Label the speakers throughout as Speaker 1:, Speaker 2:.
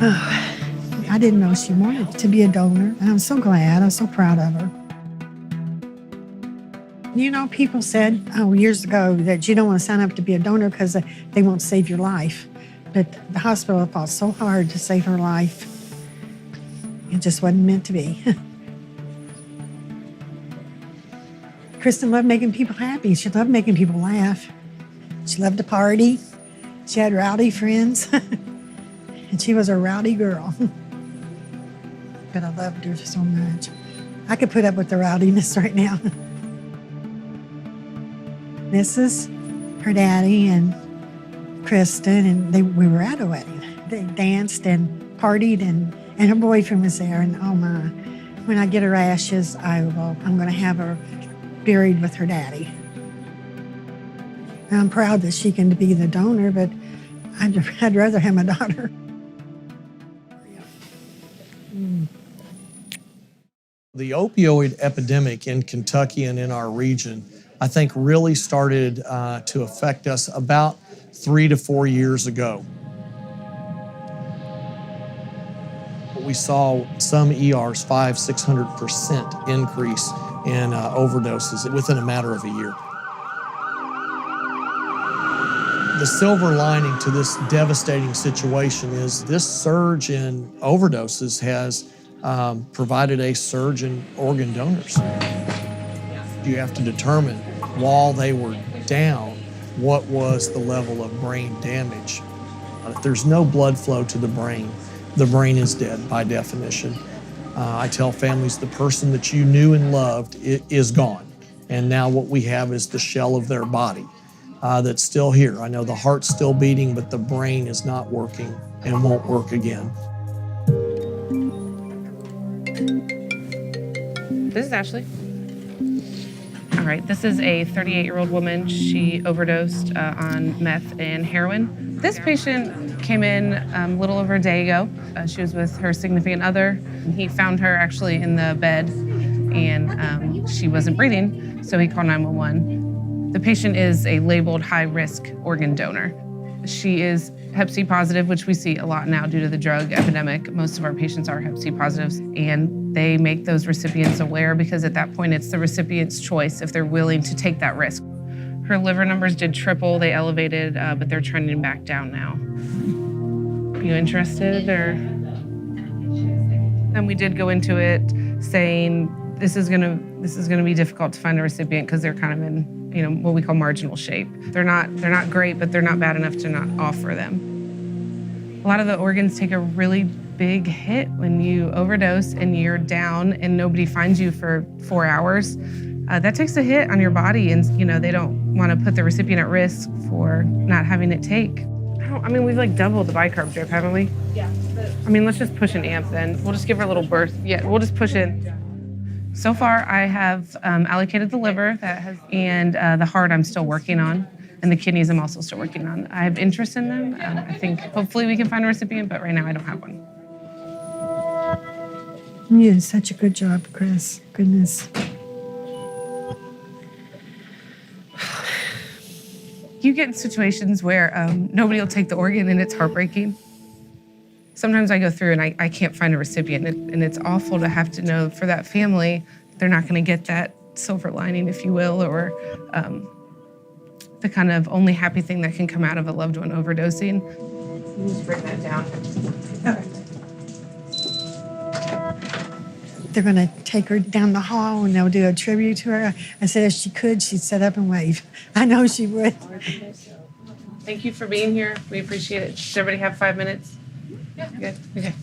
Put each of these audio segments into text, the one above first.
Speaker 1: Oh, I didn't know she wanted to be a donor, and I'm so glad. I'm so proud of her. You know, people said, years ago that you don't want to sign up to be a donor because they won't save your life. But the hospital fought so hard to save her life. It just wasn't meant to be. Kristen loved making people happy. She loved making people laugh. She loved to party. She had rowdy friends. And she was a rowdy girl. But I loved her so much. I could put up with the rowdiness right now. This is her daddy and Kristen, and we were at a wedding. They danced and partied, and her boyfriend was there. And oh my, when I get her ashes, I'm going to have her buried with her daddy. I'm proud that she can be the donor, but I'd rather have my daughter.
Speaker 2: The opioid epidemic in Kentucky and in our region, I think, really started to affect us about 3 to 4 years ago. We saw some ERs 500–600% increase in overdoses within a matter of a year. The silver lining to this devastating situation is this surge in overdoses has provided a surge in organ donors. You have to determine, while they were down, what was the level of brain damage. If there's no blood flow to the brain is dead by definition. I tell families the person that you knew and loved is gone. And now what we have is the shell of their body that's still here. I know the heart's still beating, but the brain is not working and won't work again.
Speaker 3: This is Ashley. All right, this is a 38-year-old woman. She overdosed on meth and heroin. This patient came in a little over a day ago. She was with her significant other. He found her actually in the bed, and she wasn't breathing, so he called 911. The patient is a labeled high-risk organ donor. She is Hep C positive, which we see a lot now due to the drug epidemic. Most of our patients are Hep C positives, and they make those recipients aware because at that point it's the recipient's choice if they're willing to take that risk. Her liver numbers did triple, they elevated, but they're trending back down now. You interested, or? And we did go into it saying this is gonna be difficult to find a recipient because they're kind of in, what we call marginal shape. They're not great, but they're not bad enough to not offer them. A lot of the organs take a really big hit when you overdose and you're down and nobody finds you for 4 hours. That takes a hit on your body, and they don't want to put the recipient at risk for not having it take. We've like doubled the bicarb drip, haven't we? Yeah. Let's just push an amp then. We'll just give her a little burst. Yeah, we'll just push in. So far, I have allocated the liver and the heart I'm still working on, and the kidneys I'm also still working on. I have interest in them. I think hopefully we can find a recipient, but right now I don't have one.
Speaker 1: You did such a good job, Chris. Goodness.
Speaker 3: You get in situations where nobody will take the organ, and it's heartbreaking. Sometimes I go through and I can't find a recipient, and it's awful to have to know for that family they're not going to get that silver lining, if you will, or the kind of only happy thing that can come out of a loved one overdosing. Just bring that down. Okay.
Speaker 1: They're going to take her down the hall and they'll do a tribute to her. I said if she could, she'd sit up and wave. I know she would.
Speaker 3: Thank you for being here. We appreciate it. Does everybody have 5 minutes? Yeah. Good. Okay.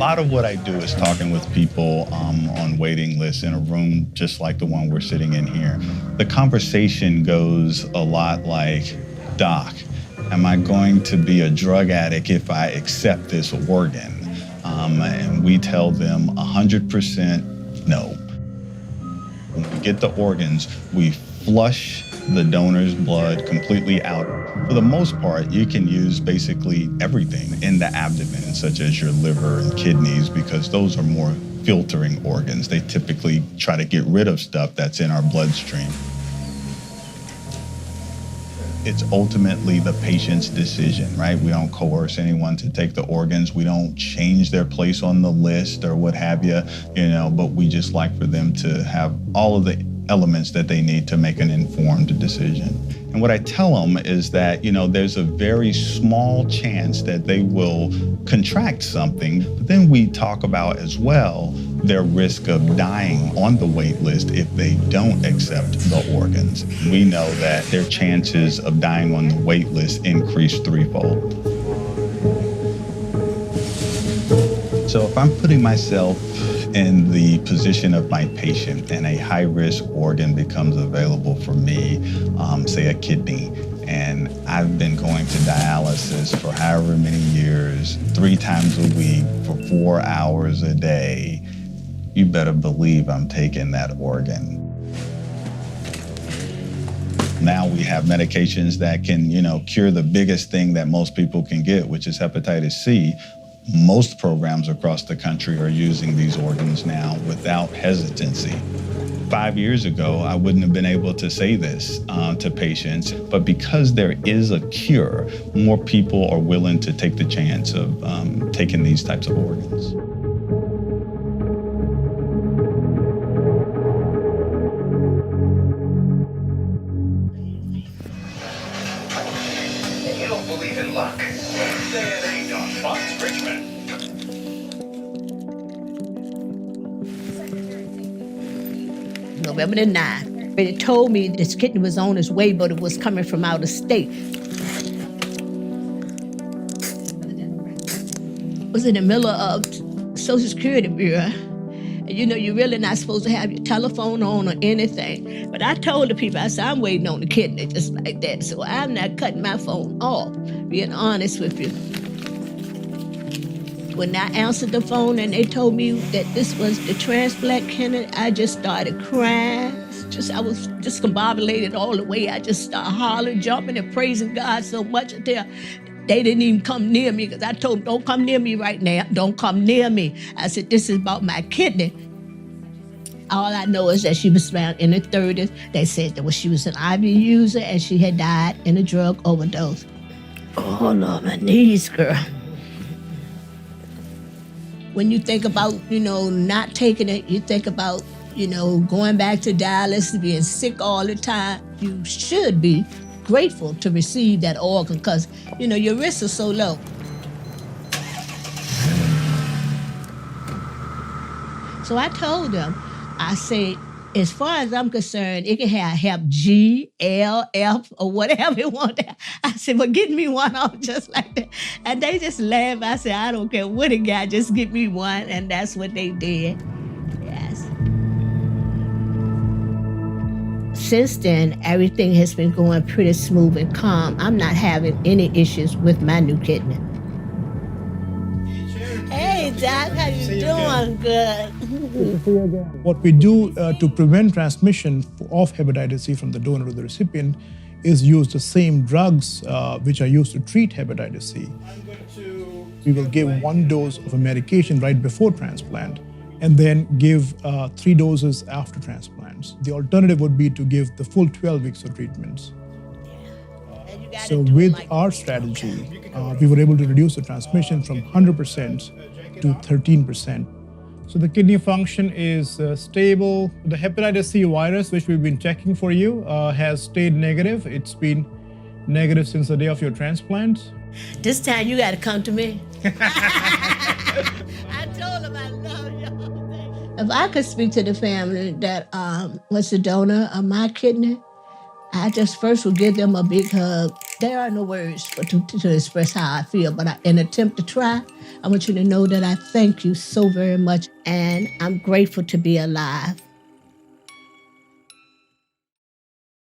Speaker 4: lot of what I do is talking with people on waiting lists in a room just like the one we're sitting in here. The conversation goes a lot like, Doc, am I going to be a drug addict if I accept this organ? And we tell them 100% no. When we get the organs, we flush the donor's blood completely out. For the most part, you can use basically everything in the abdomen, such as your liver and kidneys, because those are more filtering organs. They typically try to get rid of stuff that's in our bloodstream. It's ultimately the patient's decision, right? We don't coerce anyone to take the organs. We don't change their place on the list or what have you, but we just like for them to have all of the elements that they need to make an informed decision. And what I tell them is that, there's a very small chance that they will contract something, but then we talk about as well their risk of dying on the wait list if they don't accept the organs. We know that their chances of dying on the wait list increase threefold. So if I'm putting myself in the position of my patient and a high-risk organ becomes available for me, say a kidney, and I've been going to dialysis for however many years, 3 times a week for 4 hours a day, you better believe I'm taking that organ. Now we have medications that can, cure the biggest thing that most people can get, which is hepatitis C. Most programs across the country are using these organs now without hesitancy. 5 years ago, I wouldn't have been able to say this to patients, but because there is a cure, more people are willing to take the chance of taking these types of organs.
Speaker 5: You don't believe in luck? Say it ain't on Fox Richmond.
Speaker 6: November the 9th. They told me this kidney was on its way, but it was coming from out of state. It was in the middle of Social Security Bureau. And you're really not supposed to have your telephone on or anything. But I told the people, I said, I'm waiting on the kidney just like that. So I'm not cutting my phone off, being honest with you. When I answered the phone and they told me that this was the transplant candidate, I just started crying. I was discombobulated all the way. I just started hollering, jumping, and praising God so much until they didn't even come near me, because I told them, don't come near me right now. Don't come near me. I said, this is about my kidney. All I know is that she was found in her 30s. They said that she was an IV user and she had died in a drug overdose. Oh, Lord, my knees, girl. When you think about, not taking it, you think about, going back to dialysis, being sick all the time. You should be grateful to receive that organ because, your risks are so low. So I told them, I said, as far as I'm concerned, it can have Hep G, L, F, or whatever it wants to have. I said, well, get me one off just like that. And they just laughed. I said, I don't care what it got, just get me one. And that's what they did. Yes. Since then, everything has been going pretty smooth and calm. I'm not having any issues with my new kidney. Hey, Doc, how you doing? Good.
Speaker 7: What we do to prevent transmission of hepatitis C from the donor to the recipient is use the same drugs which are used to treat hepatitis C. We will give 1 dose of a medication right before transplant and then give 3 doses after transplants. The alternative would be to give the full 12 weeks of treatments. So with our strategy, we were able to reduce the transmission from 100% to 13%. So the kidney function is stable. The hepatitis C virus, which we've been checking for you, has stayed negative. It's been negative since the day of your transplant.
Speaker 6: This time you got to come to me. I told him I love y'all. If I could speak to the family that was the donor of my kidney, I just first would give them a big hug There are no words to express how I feel, but in an attempt to try, I want you to know that I thank you so very much, and I'm grateful to be alive.